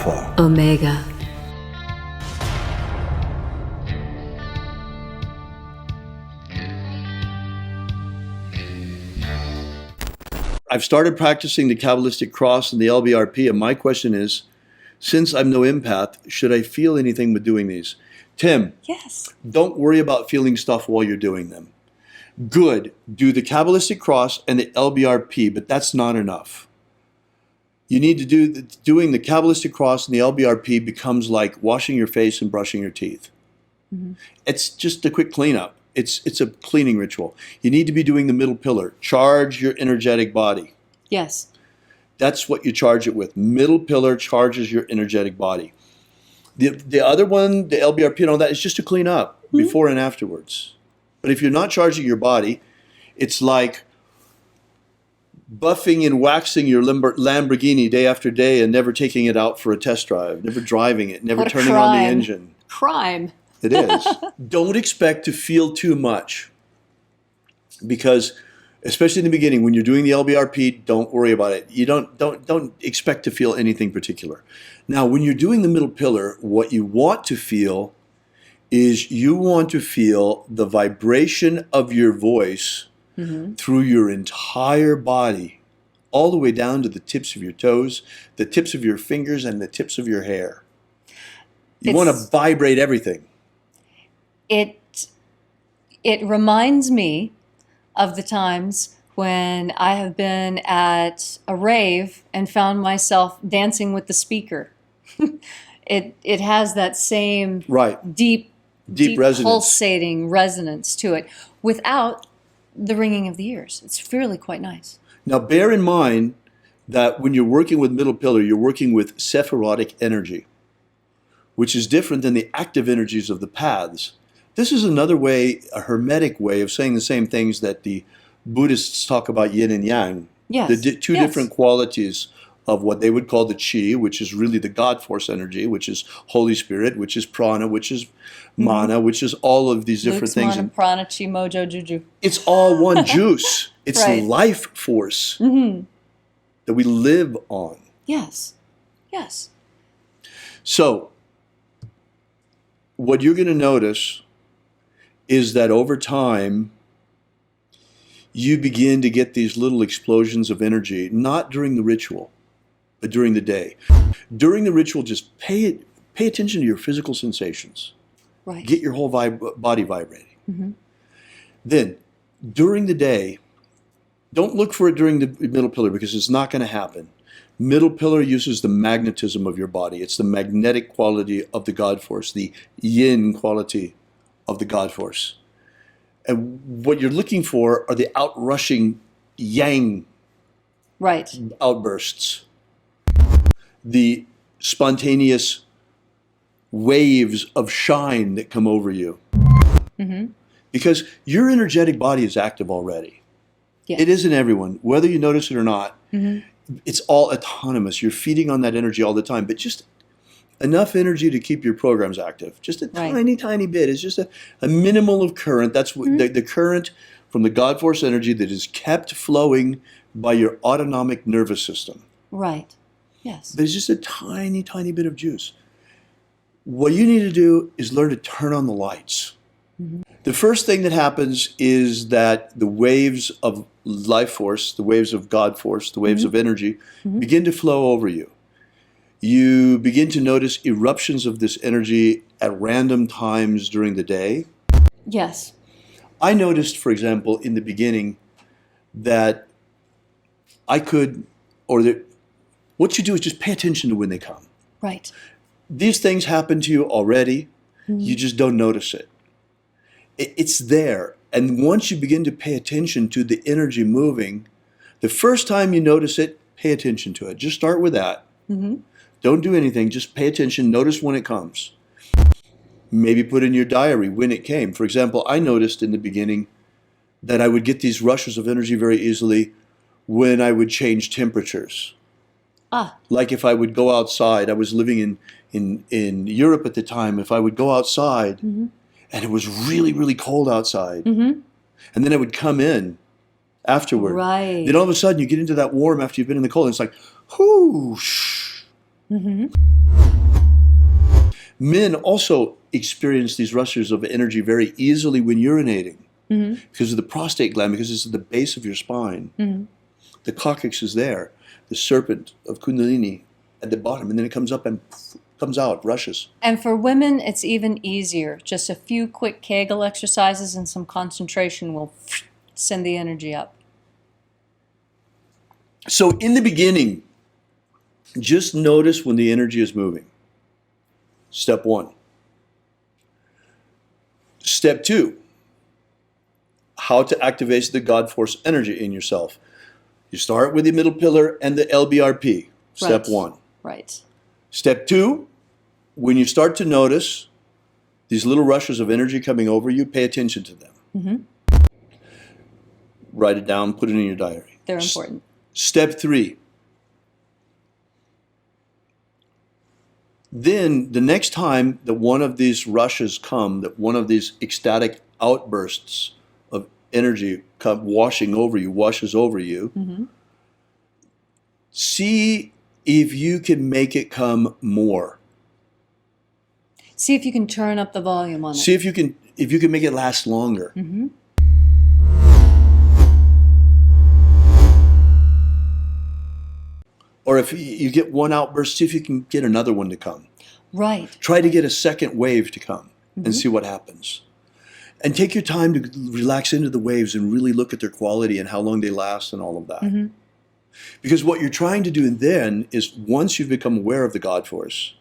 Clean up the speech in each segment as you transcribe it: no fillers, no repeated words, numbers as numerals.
powerful. Omega. I've started practicing the Kabbalistic cross and the LBRP, and my question is, since I'm no empath, should I feel anything with doing these? Tim, Yes. don't worry about feeling stuff while you're doing them. Good, do the Kabbalistic cross and the LBRP, but that's not enough. You need to doing the Kabbalistic cross and the LBRP becomes like washing your face and brushing your teeth. Mm-hmm. It's just a quick cleanup. It's a cleaning ritual. You need to be doing the middle pillar. Charge your energetic body. Yes. That's what you charge it with. Middle pillar charges your energetic body. The other one, the LBRP and all that, is just to clean up before and afterwards. But if you're not charging your body, it's like buffing and waxing your Lamborghini day after day and never taking it out for a test drive, never driving it, never What a turning on the crime. engine. Crime. It is. Don't expect to feel too much, because especially in the beginning when you're doing the LBRP, don't worry about it. You don't expect to feel anything particular. Now, when you're doing the middle pillar, what you want to feel is you want to feel the vibration of your voice through your entire body, all the way down to the tips of your toes, the tips of your fingers, and the tips of your hair. You want to vibrate everything. It reminds me of the times when I have been at a rave and found myself dancing with the speaker. It has that same Right. deep resonance. pulsating resonance to it without the ringing of the ears. It's really quite nice. Now, bear in mind that when you're working with middle pillar, you're working with Sephirotic energy, which is different than the active energies of the paths. This is another way, a hermetic way of saying the same things that the Buddhists talk about yin and yang. Yes. The two different qualities of what they would call the chi, which is really the God force energy, which is Holy Spirit, which is prana, which is mana, which is all of these different Luke's things. mana, prana, chi, mojo, juju. It's all one juice. It's Right. life force that we live on. Yes. Yes. So, what you're going to notice is that over time, you begin to get these little explosions of energy, not during the ritual, but during the day. During the ritual, just pay attention to your physical sensations. Right. Get your whole body vibrating. Then, during the day, don't look for it during the middle pillar, because it's not going to happen. Middle pillar uses the magnetism of your body. It's the magnetic quality of the God force, the yin quality of the God force. And what you're looking for are the outrushing yang Right. outbursts, the spontaneous waves of shine that come over you. Because your energetic body is active already. Yeah. It isn't everyone, whether you notice it or not. It's all autonomous. You're feeding on that energy all the time, but just enough energy to keep your programs active. Just a tiny, tiny bit. It's just a minimal of current. That's what the current from the God force energy that is kept flowing by your autonomic nervous system. Right. Yes. There's just a tiny, tiny bit of juice. What you need to do is learn to turn on the lights. The first thing that happens is that the waves of life force, the waves of God force, the waves of energy begin to flow over you. You begin to notice eruptions of this energy at random times during the day. Yes. I noticed, for example, in the beginning that what you do is just pay attention to when they come. Right. These things happen to you already. You just don't notice it. It's there. And once you begin to pay attention to the energy moving, the first time you notice it, pay attention to it. Just start with that. Don't do anything. Just pay attention. Notice when it comes. Maybe put in your diary when it came. For example, I noticed in the beginning that I would get these rushes of energy very easily when I would change temperatures. Like if I would go outside, I was living in Europe at the time. If I would go outside and it was really, really cold outside, and then I would come in afterward. Right. Then all of a sudden you get into that warm after you've been in the cold, and it's like, whoosh. Mm-hmm. Men also experience these rushes of energy very easily when urinating Mm-hmm. because of the prostate gland, because it's at the base of your spine. Mm-hmm. The coccyx is there, the serpent of Kundalini at the bottom, and then it comes up and comes out, rushes. And for women, it's even easier. Just a few quick Kegel exercises and some concentration will send the energy up. So in the beginning, just notice when the energy is moving. Step one. Step two, how to activate the God force energy in yourself. You start with the middle pillar and the LBRP, step Right. one. Right. Step two, when you start to notice these little rushes of energy coming over you, pay attention to them. Mm-hmm. Write it down, put it in your diary. They're important. Step three, then the next time that one of these rushes come, that one of these ecstatic outbursts of energy come washes over you, Mm-hmm. see if you can make it come more. See if you can turn up the volume on it. See if you can make it last longer. Mm-hmm. Or if you get one outburst, see if you can get another one to come. Right. Try to get a second wave to come Mm-hmm. and see what happens. And take your time to relax into the waves and really look at their quality and how long they last and all of that. Mm-hmm. Because what you're trying to do then is, once you've become aware of the God force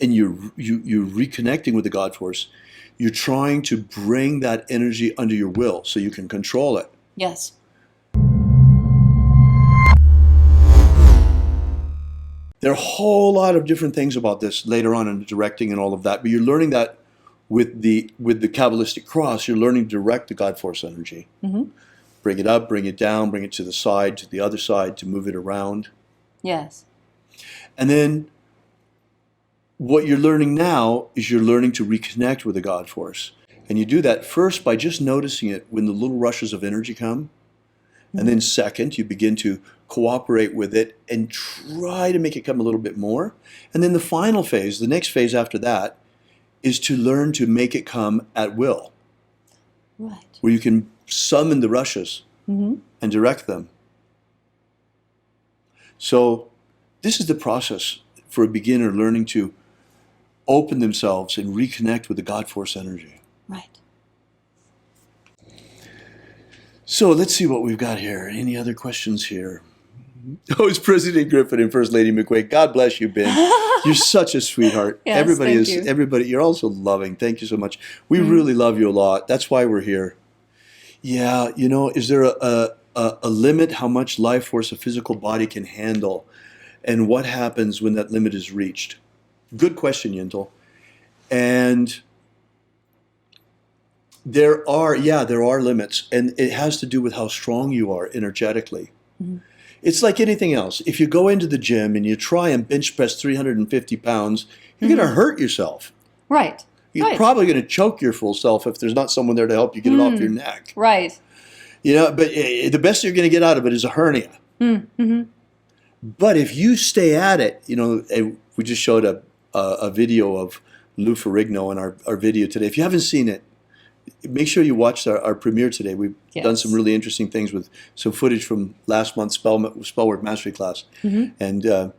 and you're reconnecting with the God force, you're trying to bring that energy under your will so you can control it. Yes. There are a whole lot of different things about this later on in the directing and all of that, but you're learning that with the Kabbalistic cross, you're learning to direct the God force energy. Mm-hmm. Bring it up, bring it down, bring it to the side, to the other side, to move it around. Yes. And then what you're learning now is you're learning to reconnect with the God force. And you do that first by just noticing it when the little rushes of energy come. Mm-hmm. And then second, you begin to cooperate with it and try to make it come a little bit more. And then the final phase, the next phase after that, is to learn to make it come at will, Right. where you can summon the rushes Mm-hmm. and direct them. So this is the process for a beginner learning to open themselves and reconnect with the God force energy. Right. So let's see what we've got here. Any other questions here? Oh, it's President Griffin and First Lady McQuaid. God bless you, Ben. You're such a sweetheart. Yes, everybody thank is. you. Everybody, you're also loving. Thank you so much. We really love you a lot. That's why we're here. Yeah, is there a limit how much life force a physical body can handle, and what happens when that limit is reached? Good question, Yintel. And there are limits, and it has to do with how strong you are energetically. Mm-hmm. It's like anything else. If you go into the gym and you try and bench press 350 pounds, you're going to hurt yourself. Right. You're Right. probably going to choke your full self if there's not someone there to help you get it off your neck. Right. But the best you're going to get out of it is a hernia. Mm-hmm. But if you stay at it, we just showed a video of Lou Ferrigno in our video today. If you haven't seen it, make sure you watch our premiere today. We've done some really interesting things with some footage from last month's Spellwork Mastery class. Mm-hmm. And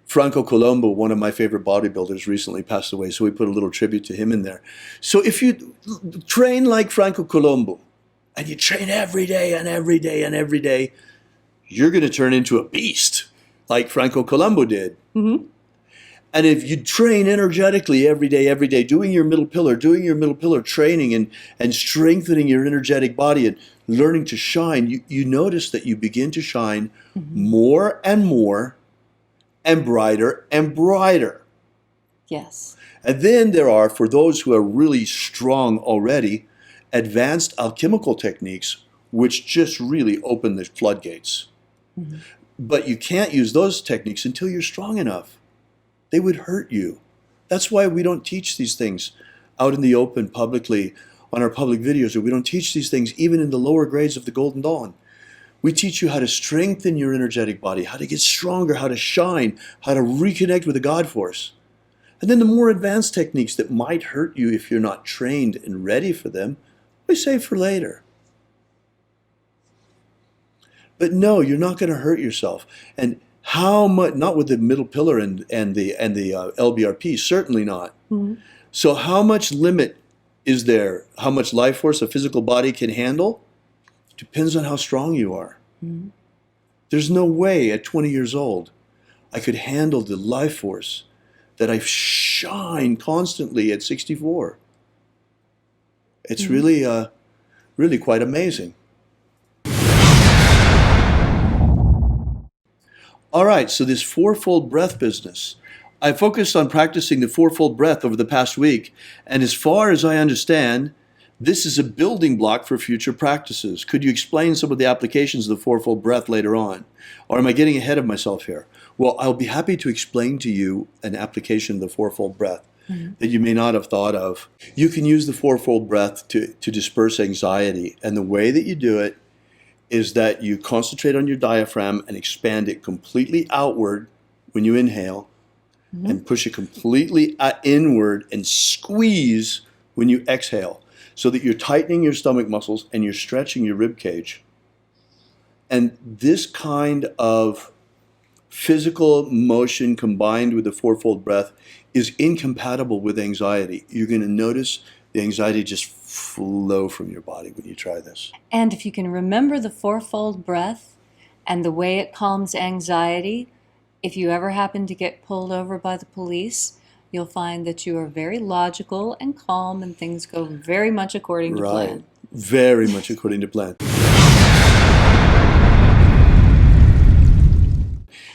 Franco Colombo, one of my favorite bodybuilders, recently passed away, so we put a little tribute to him in there. So if you train like Franco Colombo, and you train every day and every day and every day, you're going to turn into a beast like Franco Colombo did. Mm-hmm. And if you train energetically every day, doing your middle pillar training and strengthening your energetic body and learning to shine, you notice that you begin to shine more and more and brighter. Yes. And then there are, for those who are really strong already, advanced alchemical techniques which just really open the floodgates. Mm-hmm. But you can't use those techniques until you're strong enough. They would hurt you. That's why we don't teach these things out in the open publicly on our public videos, or we don't teach these things even in the lower grades of the Golden Dawn. We teach you how to strengthen your energetic body, how to get stronger, how to shine, how to reconnect with the God force. And then the more advanced techniques that might hurt you if you're not trained and ready for them, we save for later. But no, you're not going to hurt yourself. And how much, not with the middle pillar and the LBRP, certainly not. Mm-hmm. So how much limit is there? How much life force a physical body can handle? Depends on how strong you are. Mm-hmm. There's no way at 20 years old I could handle the life force that I shine constantly at 64. It's mm-hmm. really quite amazing. All right, so this fourfold breath business. I focused on practicing the fourfold breath over the past week, and as far as I understand, this is a building block for future practices. Could you explain some of the applications of the fourfold breath later on? Or am I getting ahead of myself here? Well, I'll be happy to explain to you an application of the fourfold breath that you may not have thought of. You can use the fourfold breath to disperse anxiety, and the way that you do it is that you concentrate on your diaphragm and expand it completely outward when you inhale, and push it completely inward and squeeze when you exhale, so that you're tightening your stomach muscles and you're stretching your rib cage. And this kind of physical motion combined with the fourfold breath is incompatible with anxiety. You're going to notice the anxiety just flow from your body when you try this. And if you can remember the fourfold breath and the way it calms anxiety, if you ever happen to get pulled over by the police, you'll find that you are very logical and calm and things go very much according to plan. Very much according to plan.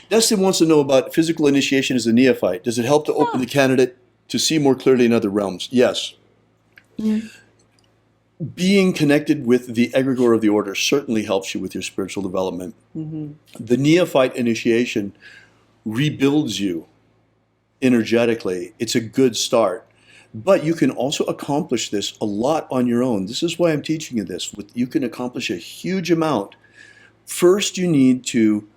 Dustin wants to know about physical initiation as a neophyte. Does it help to open the candidate to see more clearly in other realms? Yes. Mm-hmm. Being connected with the egregore of the order certainly helps you with your spiritual development. Mm-hmm. The neophyte initiation rebuilds you energetically. It's a good start. But you can also accomplish this a lot on your own. This is why I'm teaching you this. You can accomplish a huge amount. First, you need to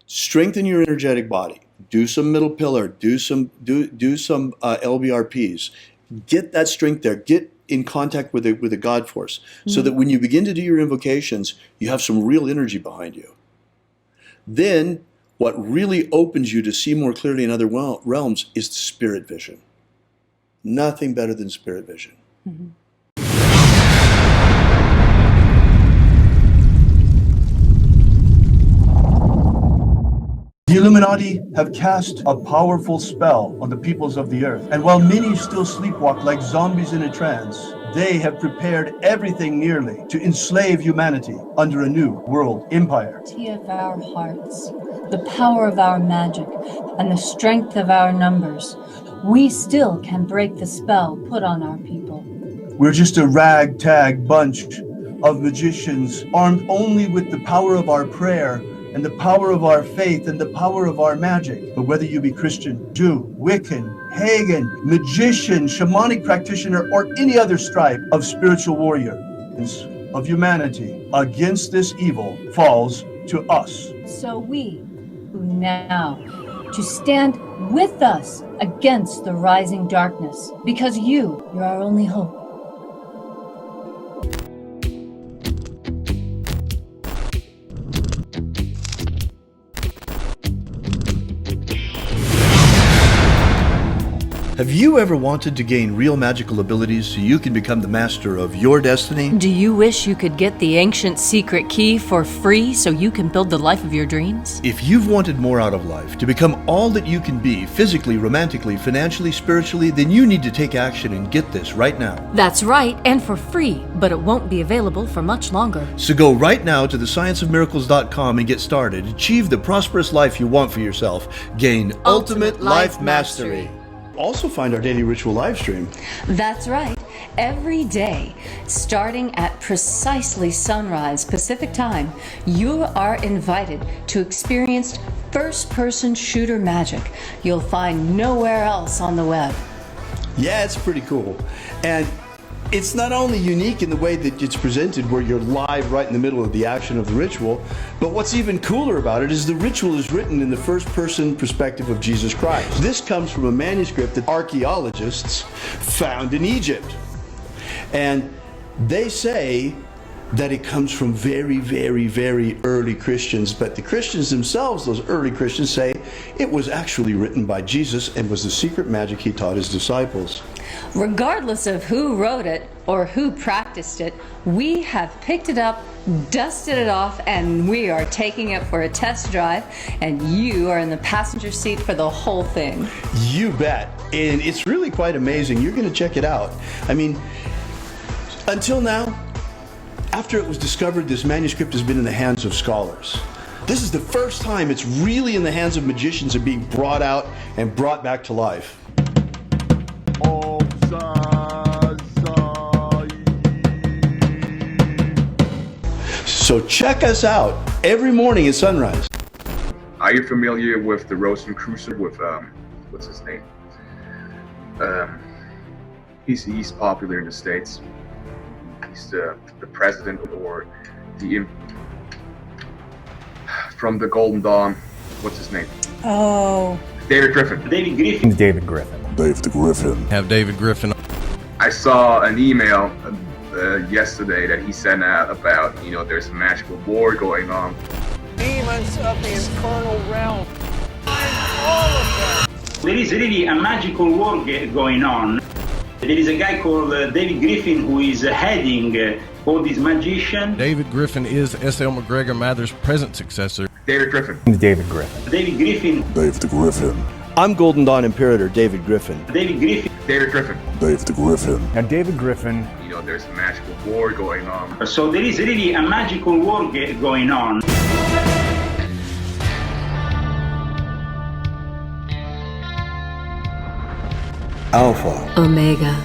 strengthen your energetic body. Do some middle pillar. Do some LBRPs. Get that strength there. Get in contact with the God force, so that when you begin to do your invocations, you have some real energy behind you. Then, what really opens you to see more clearly in other realms is the spirit vision. Nothing better than spirit vision. Mm-hmm. The Illuminati have cast a powerful spell on the peoples of the earth, and while many still sleepwalk like zombies in a trance, they have prepared everything nearly to enslave humanity under a new world empire. Of our hearts, the power of our magic, and the strength of our numbers, we still can break the spell put on our people. We're just a ragtag bunch of magicians armed only with the power of our prayer and the power of our faith and the power of our magic. But whether you be Christian, Jew, Wiccan, pagan, magician, shamanic practitioner, or any other stripe of spiritual warrior of humanity, against this evil falls to us. So we, who now to stand with us against the rising darkness, because you're our only hope. Have you ever wanted to gain real magical abilities so you can become the master of your destiny? Do you wish you could get the ancient secret key for free so you can build the life of your dreams? If you've wanted more out of life, to become all that you can be, physically, romantically, financially, spiritually, then you need to take action and get this right now. That's right, and for free, but it won't be available for much longer. So go right now to thescienceofmiracles.com and get started. Achieve the prosperous life you want for yourself. Gain ultimate life mastery. Also find our daily ritual live stream. That's right. Every day, starting at precisely sunrise Pacific time, you are invited to experience first-person shooter magic you'll find nowhere else on the web. Yeah, it's pretty cool. And It's not only unique in the way that it's presented, where you're live right in the middle of the action of the ritual, but what's even cooler about it is the ritual is written in the first person perspective of Jesus Christ. This comes from a manuscript that archaeologists found in Egypt. And they say that it comes from very, very, very early Christians, but the Christians themselves, those early Christians, say it was actually written by Jesus and was the secret magic he taught his disciples. Regardless of who wrote it or who practiced it, we have picked it up, dusted it off, and we are taking it for a test drive, and you are in the passenger seat for the whole thing. You bet. And it's really quite amazing. You're going to check it out. I mean, until now, after it was discovered, this manuscript has been in the hands of scholars. This is the first time it's really in the hands of magicians and being brought out and brought back to life. So check us out every morning at sunrise. Are you familiar with the Rosen Cruiser with, what's his name? He's popular in the States. He's the president or the from the Golden Dawn. What's his name? Oh. David Griffin. David Griffin. David Griffin. David Griffin. Have David Griffin. I saw an email yesterday that he sent out about, there's a magical war going on. Demons of the infernal realm. I'm all of them. There is really a magical war going on. There is a guy called David Griffin who is heading all these magicians. David Griffin is S.L. McGregor Mather's present successor. David Griffin. David Griffin. David Griffin. David Griffin. I'm Golden Dawn Imperator David Griffin. David Griffin. David Griffin. David Griffin. And David Griffin. There's a magical war going on. So there is really a magical war going on. Alpha. Omega.